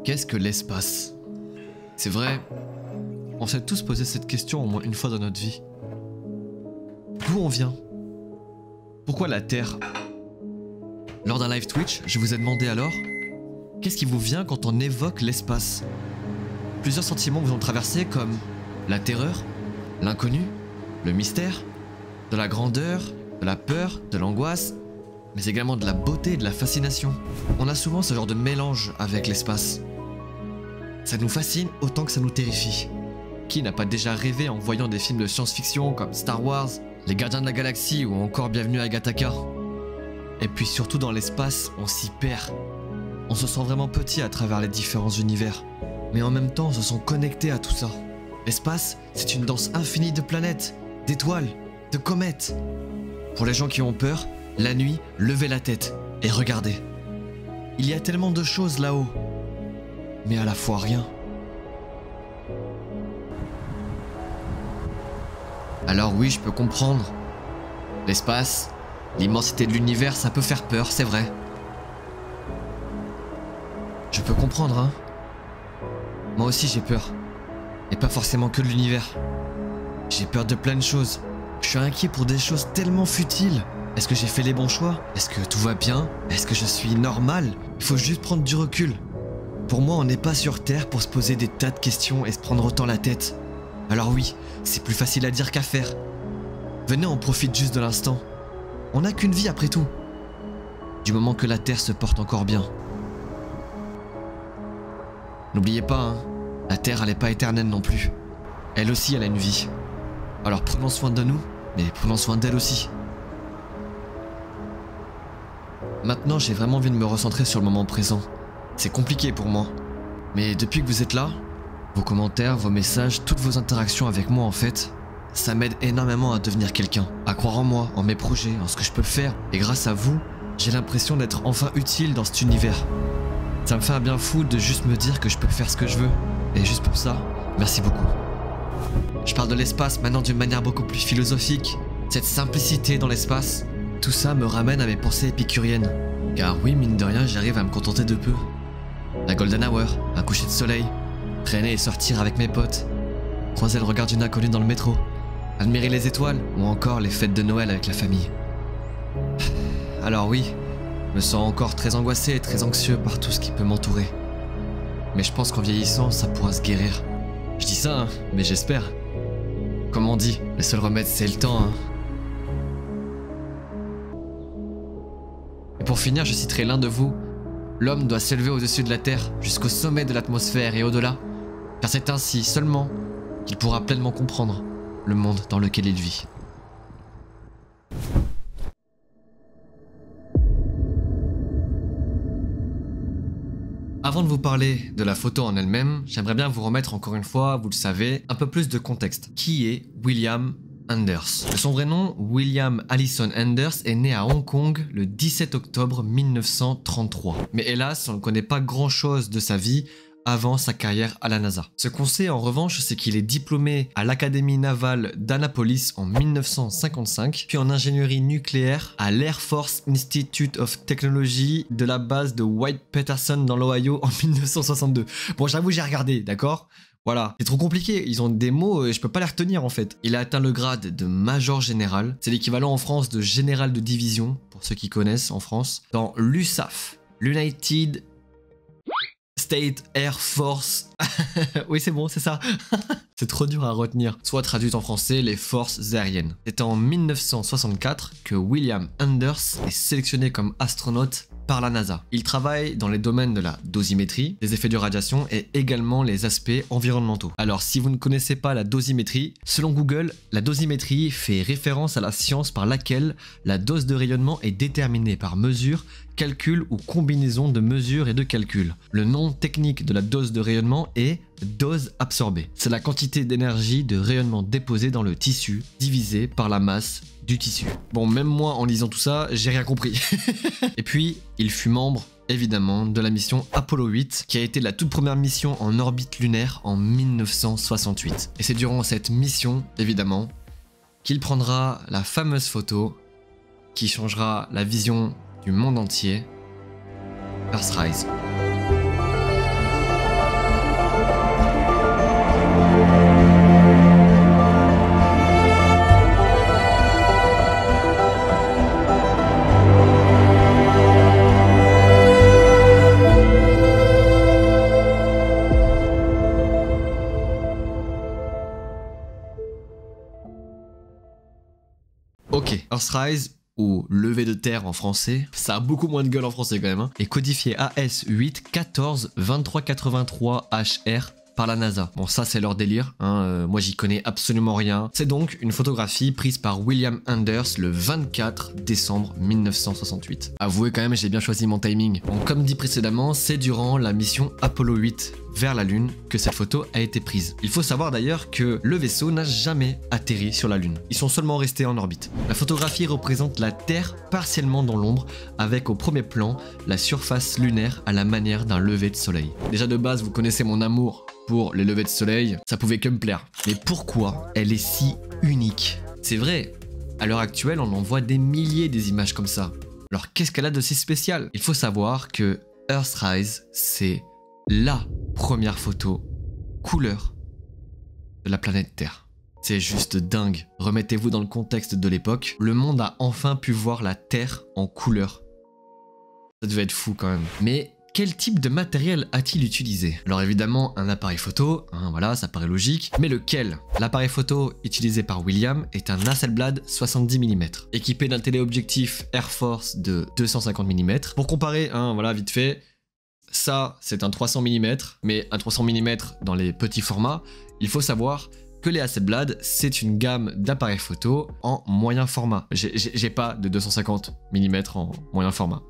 Qu'est-ce que l'espace? C'est vrai, on s'est tous posé cette question au moins une fois dans notre vie. D'où on vient? Pourquoi la Terre? Lors d'un live Twitch, je vous ai demandé alors, qu'est-ce qui vous vient quand on évoque l'espace? Plusieurs sentiments vous ont traversé comme la terreur, l'inconnu, le mystère, de la grandeur, de la peur, de l'angoisse, mais également de la beauté et de la fascination. On a souvent ce genre de mélange avec l'espace. Ça nous fascine autant que ça nous terrifie. Qui n'a pas déjà rêvé en voyant des films de science-fiction comme Star Wars, Les Gardiens de la Galaxie ou encore Bienvenue à Gattaca? Et puis surtout dans l'espace, on s'y perd. On se sent vraiment petit à travers les différents univers. Mais en même temps, on se sent connecté à tout ça. L'espace, c'est une danse infinie de planètes, d'étoiles, de comètes. Pour les gens qui ont peur, la nuit, levez la tête et regardez. Il y a tellement de choses là-haut, mais à la fois rien. Alors oui, je peux comprendre. L'espace, l'immensité de l'univers, ça peut faire peur, c'est vrai. Je peux comprendre, hein. Moi aussi j'ai peur. Et pas forcément que de l'univers. J'ai peur de plein de choses. Je suis inquiet pour des choses tellement futiles. Est-ce que j'ai fait les bons choix? Est-ce que tout va bien? Est-ce que je suis normal? Il faut juste prendre du recul. Pour moi, on n'est pas sur Terre pour se poser des tas de questions et se prendre autant la tête. Alors oui, c'est plus facile à dire qu'à faire. Venez, on profite juste de l'instant. On n'a qu'une vie après tout. Du moment que la Terre se porte encore bien. N'oubliez pas, hein, la Terre elle n'est pas éternelle non plus. Elle aussi elle a une vie. Alors prenons soin de nous, mais prenons soin d'elle aussi. Maintenant j'ai vraiment envie de me recentrer sur le moment présent. C'est compliqué pour moi. Mais depuis que vous êtes là, vos commentaires, vos messages, toutes vos interactions avec moi en fait, ça m'aide énormément à devenir quelqu'un, à croire en moi, en mes projets, en ce que je peux faire. Et grâce à vous, j'ai l'impression d'être enfin utile dans cet univers. Ça me fait un bien fou de juste me dire que je peux faire ce que je veux. Et juste pour ça, merci beaucoup. Je parle de l'espace maintenant d'une manière beaucoup plus philosophique. Cette simplicité dans l'espace, tout ça me ramène à mes pensées épicuriennes. Car oui, mine de rien, j'arrive à me contenter de peu. La golden hour, un coucher de soleil, traîner et sortir avec mes potes, croiser le regard d'une inconnue dans le métro, admirer les étoiles ou encore les fêtes de Noël avec la famille. Alors oui, je me sens encore très angoissé et très anxieux par tout ce qui peut m'entourer. Mais je pense qu'en vieillissant, ça pourra se guérir. Je dis ça, hein, mais j'espère. Comme on dit, le seul remède c'est le temps. Hein. Et pour finir, je citerai l'un de vous. L'homme doit s'élever au-dessus de la terre, jusqu'au sommet de l'atmosphère et au-delà, car c'est ainsi seulement qu'il pourra pleinement comprendre le monde dans lequel il vit. Avant de vous parler de la photo en elle-même, j'aimerais bien vous remettre encore une fois, vous le savez, un peu plus de contexte. Qui est William Anders? De son vrai nom, William Allison Anders est né à Hong Kong le 17 octobre 1933. Mais hélas, on ne connaît pas grand-chose de sa vie avant sa carrière à la NASA. Ce qu'on sait en revanche, c'est qu'il est diplômé à l'Académie navale d'Annapolis en 1955, puis en ingénierie nucléaire à l'Air Force Institute of Technology de la base de Wright-Patterson dans l'Ohio en 1962. Bon, j'avoue, j'ai regardé, d'accord ? Voilà, c'est trop compliqué, ils ont des mots, je peux pas les retenir en fait. Il a atteint le grade de major général, c'est l'équivalent en France de général de division, pour ceux qui connaissent en France, dans l'USAF, l'United State Air Force. Oui, c'est bon, c'est ça. C'est trop dur à retenir. Soit traduit en français, les forces aériennes. C'est en 1964 que William Anders est sélectionné comme astronaute par la NASA. Il travaille dans les domaines de la dosimétrie, des effets de radiation et également les aspects environnementaux. Alors si vous ne connaissez pas la dosimétrie, selon Google, la dosimétrie fait référence à la science par laquelle la dose de rayonnement est déterminée par mesure, calcul ou combinaison de mesures et de calculs. Le nom technique de la dose de rayonnement est dose absorbée. C'est la quantité d'énergie de rayonnement déposée dans le tissu divisée par la masse du tissu. Bon, même moi en lisant tout ça, j'ai rien compris. Et puis, il fut membre évidemment de la mission Apollo 8 qui a été la toute première mission en orbite lunaire en 1968. Et c'est durant cette mission, évidemment, qu'il prendra la fameuse photo qui changera la vision du monde entier, Earthrise. Ok, Earthrise, ou lever de terre en français, ça a beaucoup moins de gueule en français quand même, hein, est codifié AS8 14 23 83 HR par la NASA. Bon, ça c'est leur délire, hein, moi j'y connais absolument rien. C'est donc une photographie prise par William Anders le 24 décembre 1968. Avouez quand même, j'ai bien choisi mon timing. Bon, comme dit précédemment, c'est durant la mission Apollo 8 vers la Lune que cette photo a été prise. Il faut savoir d'ailleurs que le vaisseau n'a jamais atterri sur la Lune. Ils sont seulement restés en orbite. La photographie représente la Terre partiellement dans l'ombre, avec au premier plan la surface lunaire à la manière d'un lever de soleil. Déjà de base, vous connaissez mon amour pour les levées de soleil, ça pouvait que me plaire. Mais pourquoi elle est si unique? C'est vrai, à l'heure actuelle, on en voit des milliers des images comme ça. Alors qu'est-ce qu'elle a de si spécial? Il faut savoir que Earthrise, c'est la première photo couleur de la planète Terre. C'est juste dingue. Remettez-vous dans le contexte de l'époque. Le monde a enfin pu voir la Terre en couleur. Ça devait être fou quand même. Mais quel type de matériel a-t-il utilisé? Alors évidemment un appareil photo, hein, voilà, ça paraît logique. Mais lequel? L'appareil photo utilisé par William est un Hasselblad 70 mm, équipé d'un téléobjectif Air Force de 250 mm. Pour comparer, hein, voilà, vite fait, ça c'est un 300 mm, mais un 300 mm dans les petits formats. Il faut savoir que les Hasselblad, c'est une gamme d'appareils photo en moyen format. J'ai pas de 250 mm en moyen format.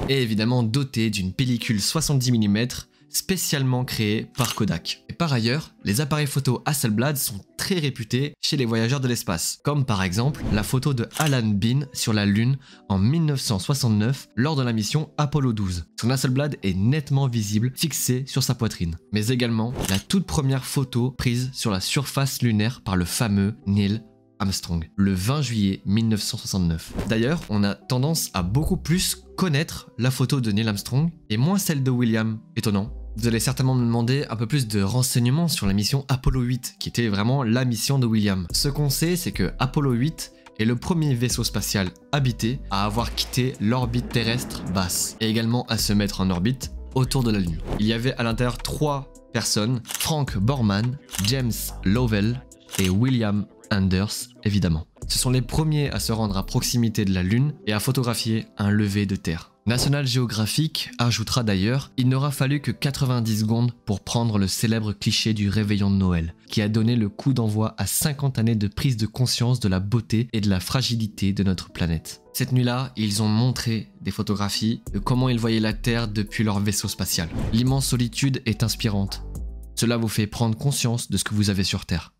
Et évidemment doté d'une pellicule 70 mm spécialement créée par Kodak. Et par ailleurs, les appareils photo Hasselblad sont très réputés chez les voyageurs de l'espace, comme par exemple la photo de Alan Bean sur la Lune en 1969 lors de la mission Apollo 12. Son Hasselblad est nettement visible, fixé sur sa poitrine. Mais également la toute première photo prise sur la surface lunaire par le fameux Neil Armstrong, le 20 juillet 1969. D'ailleurs, on a tendance à beaucoup plus connaître la photo de Neil Armstrong et moins celle de William. Étonnant. Vous allez certainement me demander un peu plus de renseignements sur la mission Apollo 8, qui était vraiment la mission de William. Ce qu'on sait, c'est que Apollo 8 est le premier vaisseau spatial habité à avoir quitté l'orbite terrestre basse, et également à se mettre en orbite autour de la Lune. Il y avait à l'intérieur 3 personnes, Frank Borman, James Lovell et William Anders, évidemment. Ce sont les premiers à se rendre à proximité de la Lune et à photographier un lever de terre. National Geographic ajoutera d'ailleurs, il n'aura fallu que 90 secondes pour prendre le célèbre cliché du réveillon de Noël, qui a donné le coup d'envoi à 50 années de prise de conscience de la beauté et de la fragilité de notre planète. Cette nuit-là, ils ont montré des photographies de comment ils voyaient la Terre depuis leur vaisseau spatial. L'immense solitude est inspirante. Cela vous fait prendre conscience de ce que vous avez sur Terre.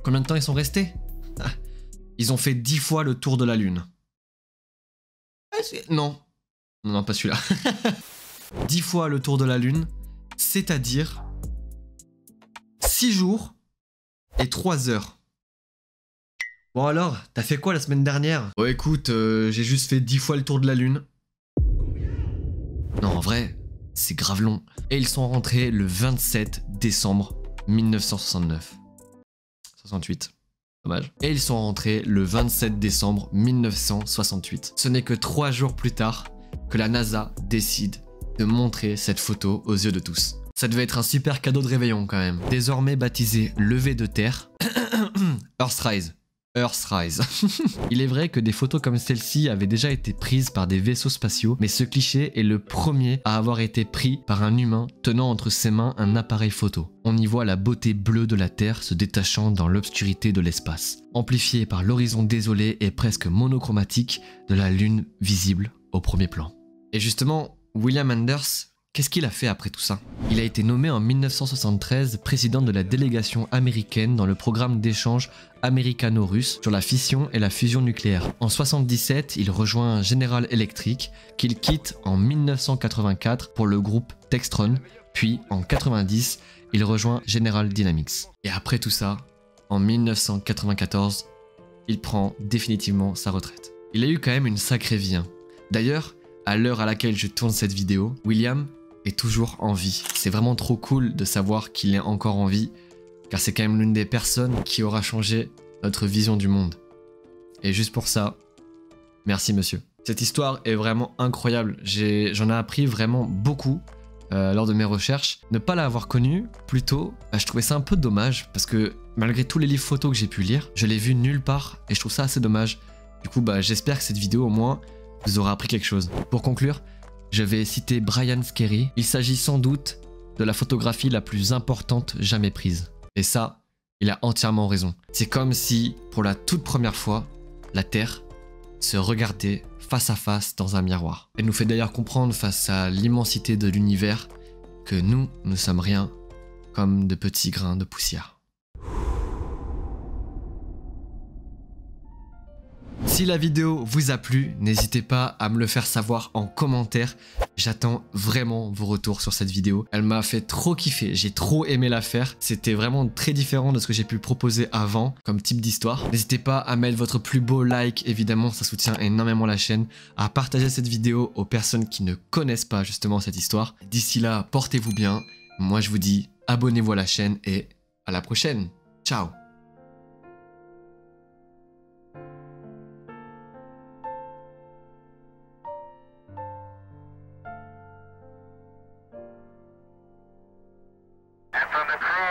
Combien de temps ils sont restés? Ils ont fait 10 fois le tour de la Lune. Non. Non, pas celui-là. 10 fois le tour de la Lune, c'est-à-dire 6 jours et 3 heures. Bon alors, t'as fait quoi la semaine dernière? Oh écoute, j'ai juste fait 10 fois le tour de la Lune. Non, en vrai, c'est grave long. Et ils sont rentrés le 27 décembre 1969. 68. Dommage. Et ils sont rentrés le 27 décembre 1968. Ce n'est que 3 jours plus tard que la NASA décide de montrer cette photo aux yeux de tous. Ça devait être un super cadeau de réveillon quand même. Désormais baptisé lever de terre, Earthrise. Earthrise. Il est vrai que des photos comme celle-ci avaient déjà été prises par des vaisseaux spatiaux, mais ce cliché est le premier à avoir été pris par un humain tenant entre ses mains un appareil photo. On y voit la beauté bleue de la Terre se détachant dans l'obscurité de l'espace, amplifiée par l'horizon désolé et presque monochromatique de la Lune visible au premier plan. Et justement, William Anders, qu'est-ce qu'il a fait après tout ça? Il a été nommé en 1973 président de la délégation américaine dans le programme d'échange américano-russe sur la fission et la fusion nucléaire. En 1977, il rejoint General Electric, qu'il quitte en 1984 pour le groupe Textron, puis en 1990, il rejoint General Dynamics. Et après tout ça, en 1994, il prend définitivement sa retraite. Il a eu quand même une sacrée vie, hein. D'ailleurs, à l'heure à laquelle je tourne cette vidéo, William est toujours en vie. C'est vraiment trop cool de savoir qu'il est encore en vie, car c'est quand même l'une des personnes qui aura changé notre vision du monde. Et juste pour ça, merci monsieur. Cette histoire est vraiment incroyable. J'en ai appris vraiment beaucoup lors de mes recherches. Ne pas l'avoir connu, plutôt, je trouvais ça un peu dommage parce que malgré tous les livres photos que j'ai pu lire, je l'ai vu nulle part et je trouve ça assez dommage. Du coup, j'espère que cette vidéo au moins vous aura appris quelque chose. Pour conclure, je vais citer Brian Skerry. Il s'agit sans doute de la photographie la plus importante jamais prise. Et ça, il a entièrement raison. C'est comme si, pour la toute première fois, la Terre se regardait face à face dans un miroir. Elle nous fait d'ailleurs comprendre face à l'immensité de l'univers que nous ne sommes rien comme de petits grains de poussière. Si la vidéo vous a plu, n'hésitez pas à me le faire savoir en commentaire. J'attends vraiment vos retours sur cette vidéo. Elle m'a fait trop kiffer, j'ai trop aimé la faire. C'était vraiment très différent de ce que j'ai pu proposer avant comme type d'histoire. N'hésitez pas à mettre votre plus beau like, évidemment ça soutient énormément la chaîne. À partager cette vidéo aux personnes qui ne connaissent pas justement cette histoire. D'ici là, portez-vous bien. Moi je vous dis abonnez-vous à la chaîne et à la prochaine. Ciao. From the crew